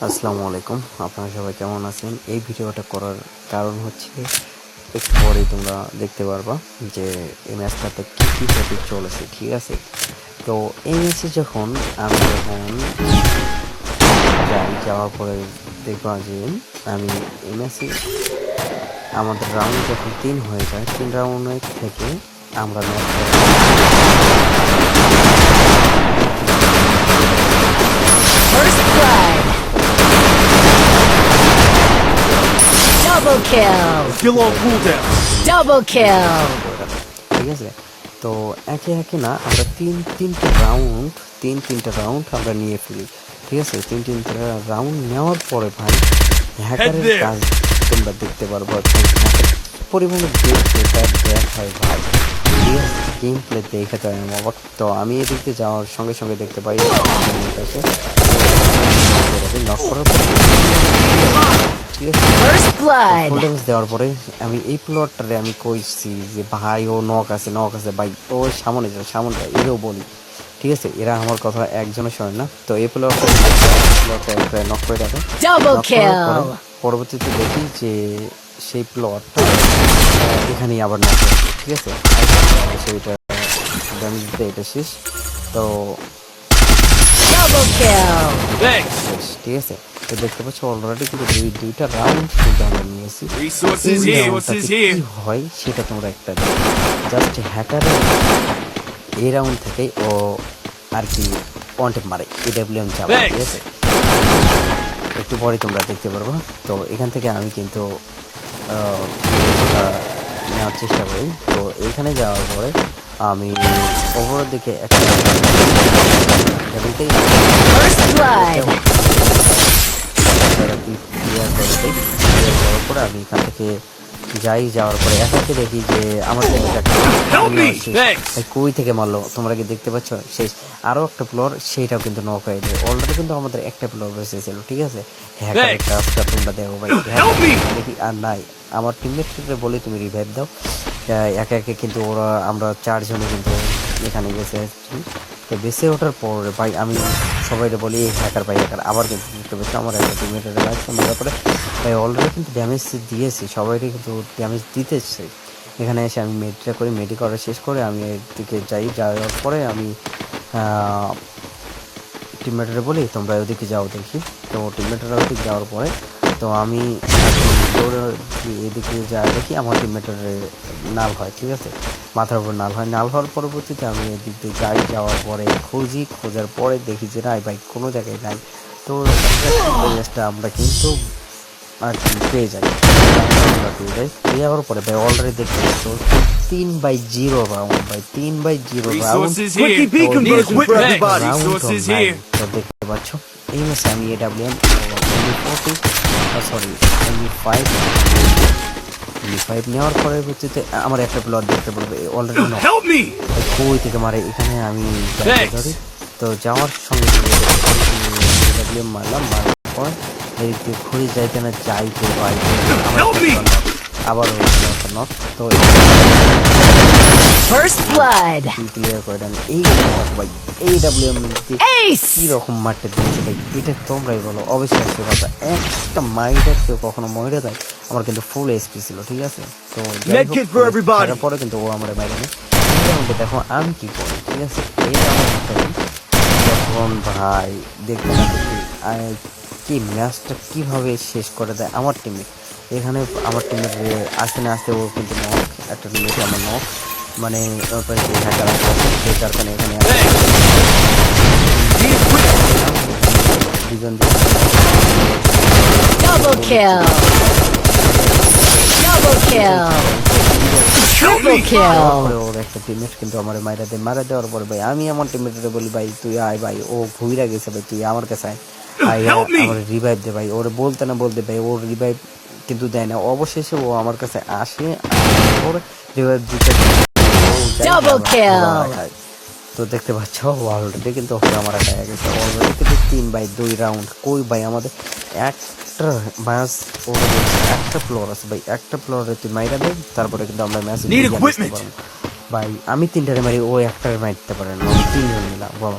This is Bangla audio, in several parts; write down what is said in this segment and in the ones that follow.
আসসালামু আলাইকুম, আপনারা সবাই কেমন আছেন? এই ভিডিওটা করার কারণ হচ্ছে একটু পরেই তোমরা দেখতে পারবা যে এই ম্যাচটাতে কী কী টপিক চলেছে, ঠিক আছে? তো এই ম্যাচে যখন যাওয়ার পরে দেখবা যে আমি এই ম্যাচে আমাদের রাউন্ড যখন 3 হয়ে যায়, 3 রাউন্ডের থেকে আমরা First blood. Double kill. Skill on cooldown. Double kill. ঠিক আছে। তো একে একে না আমরা তিনটে রাউন্ড আমরা নিয়ে ফেলি, ঠিক আছে? তিনটে রাউন্ড নেওয়ার পরে ভাই হ্যাকারের কাজ তোমরা দেখতে পারবো, পরিমাণে ব্যাক হয় ভাই, ঠিক আছে? গেম প্লে দেখে তো আমি অবাক। তো আমি এদিকে যাওয়ার সঙ্গে সঙ্গে দেখতে পাই নক করার পর, ঠিক আছে, First blood. ফুল ড্যামেজ দেওয়ার পরে আমি এই প্লটটারে আমি কইছি যে ভাই ও নক আছে ভাই, ও সামনে যায় এরও বলি, ঠিক আছে? এরা আমার কথা একজনের শোনে না। তো এই প্লটটা নক করে দেবে। Double kill. পরবর্তীতে দেখি যে সেই প্লটটা এখানেই আবার নক করে, ঠিক আছে? সেইটা ড্যামেজ দিতে এটা শেষ। তো Double kill. Thanks. ঠিক আছে, তো দেখতে পাচ্ছ অলরেডি কিন্তু দুইটা রাউন্ড কিন্তু আমরা নিয়েছি। Resources here. What's this কি here? হয় সেটা তোমরা একটা জাস্ট হ্যাকারের এই রাউন্ড থেকেই ও আর কি পয়েন্ট মারে, এডব্লিউএম চাপে, ঠিক আছে? একটু পরে তোমরা দেখতে পারবো। তো এখান থেকে আমি কিন্তু নেওয়ার চেষ্টা করি। তো এইখানে যাওয়ার পরে আমি ওপরের দিকে একটা First blood. যাওয়ার পরে আমি এখান থেকে যাওয়ার পরে একাকে দেখি যে আমার কই থেকে মারলো, তোমরা কি দেখতে পাচ্ছ? শেষ আরো একটা ফ্লোর, সেইটাও কিন্তু নক হয়ে যায়। অলরেডি কিন্তু আমাদের একটা ফ্লোর বেঁচে ছিল, ঠিক আছে? হ্যাকারের কাজটা তোমরা দেখো ভাই, দেখি আর নাই। আমার টিমমেটকে বলি তুমি রিভাইভ দাও। একে একে কিন্তু আমরা 4 জনে কিন্তু এখানে গেছে। তো বেঁচে ওঠার পর ভাই আমি সবাইকে বলি হ্যাকার আবার কিন্তু দেখতে পাচ্ছি আমার একটা টিমমেটের লাগছে মারার পরে ভাই অলরেডি কিন্তু ড্যামেজ দিয়েছি, সবাইকে কিন্তু ড্যামেজ দিতেছে। এখানে এসে আমি মেডি করা শেষ করে আমি এর দিকে যাওয়ার পরে আমি টিমমেটরা বলি তোমরা ওদিকে যাও দেখি। তো টিমমেটরা ওদিকে যাওয়ার পরে তো আমি এদিকে যা দেখি আমার টিমমেটের নাল হয়, ঠিক আছে? মাথার উপর নাল হওয়ার পরবর্তীতে আমি এদিক দিয়ে যাওয়ার পরে খোঁজার পরে দেখি যে নাই ভাই কোনো জায়গায় নাই। তো আমরা কিন্তু আর কি পেয়ে যাই। পেয়ে যাওয়ার পরে ভাই অলরেডি দেখতে পাচ্ছ 3/0 রাউন্ড ভাই, 3/0 round. Quickie beacon version for everybody. Resources here. তো দেখতে পাচ্ছ এই ম্যাচে আমি এডব্লিউএম এমনি নেওয়ার পরবর্তীতে আমার একটা প্লট দেখতে পারবে অলরেডি Help me. কই থেকে মারে এখানে আমি ধরি। তো যাওয়ার সঙ্গে এডব্লিউএম মারার পর এদিক দিয়ে ঘুরে যাইতে না যাইতে ভাই আবার নক। তো First blood. ক্লিয়ার করে দেন এই ভাই এই ডাব্লিউএম Ace. কি রকম মারতে দিয়েছে ভাই, এটা তোমরাই বলো। অবশ্যই কথা একটা মাইটা কেউ কখনো মরে দেয়, আমার কিন্তু ফুল এসপি ছিল, ঠিক আছে? তো Medkit for everybody. পরে কিন্তু ও আমার বাইরে নেই। দেখো আমি কি করি, ঠিক আছে? এই যখন ভাই দেখতে না দেখি কি ম্যাচটা কিভাবে শেষ করে দেয় আমার টিমে। এখানে আমার টিমের আসতে না আসতে ও কিন্তু নক, একটা টিমেতে আমার নক, মানে হ্যাকার সেই কারখানে এখানে দুজন Double kill. Double kill. Triple kill. ওর একটা টিমমেট কিন্তু আমার মারা দেওয়ার পরে ভাই আমি আমার টিমমেটকে বলি ভাই তুই আয় ভাই, ও ঘুরে গেছে ভাই, তুই আমার কাছে আয় আমার রিভাইভ দে ভাই। ওর বলতে ভাই ওর রিভাইভ কিন্তু দেয় না। অবশেষে ও আমার কাছে আসে, ওর রিভাইভ দিতে Double kill. তো দেখতে পাচ্ছ অলরেডি কিন্তু আমার একটা গেছে অলরেডি কিন্তু 3/2 রাউন্ড। কই ভাই আমাদের একটা ম্যাচ একটা ফ্লোর আছে ভাই, একটা ফ্লোরে তুই মাইরা দেয় তারপরে কিন্তু আমরা ম্যাচ ভাই। আমি 3টারে মারি, ও একটারে মারতে পারে না, 3 জন মিলা বলো।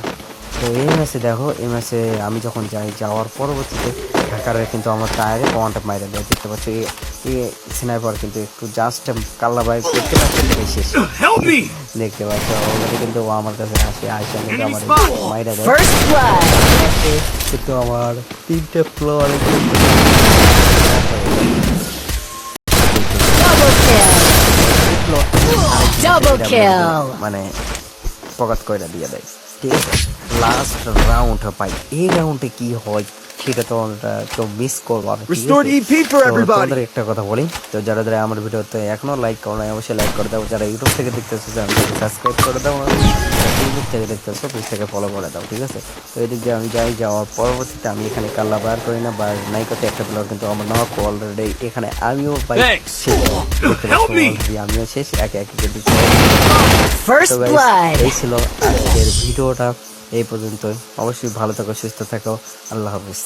তো তো এই ম্যাচে দেখো, এই ম্যাচে আমি যখন যাওয়ার পরবর্তীতে হ্যাকারের কিন্তু আমার টায়ারে ওয়ানটা মাইরে দেয়, দেখতে পাচ্ছ। এই স্নাইপার কিন্তু একটু জাস্ট কাল্লা বাইক দেখতে পাচ্ছ, শেষ Help me! দেখতে পাচ্ছ। অলরেডি কিন্তু ও আমার কাছে আসে কিন্তু আমার মাইরা দেয়। First blood. কিন্তু আমার 3টে ফ্লোর Double kill. মানে পকাত কইরা দিয়ে দেয়, ঠিক আছে। লাস্ট রাউন্ড পাই, এই রাউন্ডে কি হয় সেটা তো আমরা কেউ মিস করবো না, ঠিক Restored আছে? EP for তো everybody. তোমাদের একটা কথা বলি, তো যারা যারা আমার ভিডিওতে এখনো লাইক করো না অবশ্যই লাইক করে দাও। যারা ইউটিউব থেকে দেখতেছো চ্যানেলটাকে সাবস্ক্রাইব করে দাও, ফেসবুক থেকে দেখতেছো পেজ থেকে ফলো করে দাও, ঠিক আছে। তো এদিক দিয়ে আমি যাওয়ার পরবর্তীতে আমি এখানে কাল্লা বার করি না, বা নাইকোতে একটা প্লেয়ার কিন্তু আমার নক অলরেডি, এখানে আমিও পাই Thanks. শেষ। দেখতে Help পাচ্ছ, me. already আমিও শেষ, একে একে কিন্তু First তো guys, blood. এই ছিল আজকের ভিডিওটা, এই পর্যন্তই। অবশ্যই ভালো থাকো, সুস্থ থাকো, আল্লাহ হাফিজ।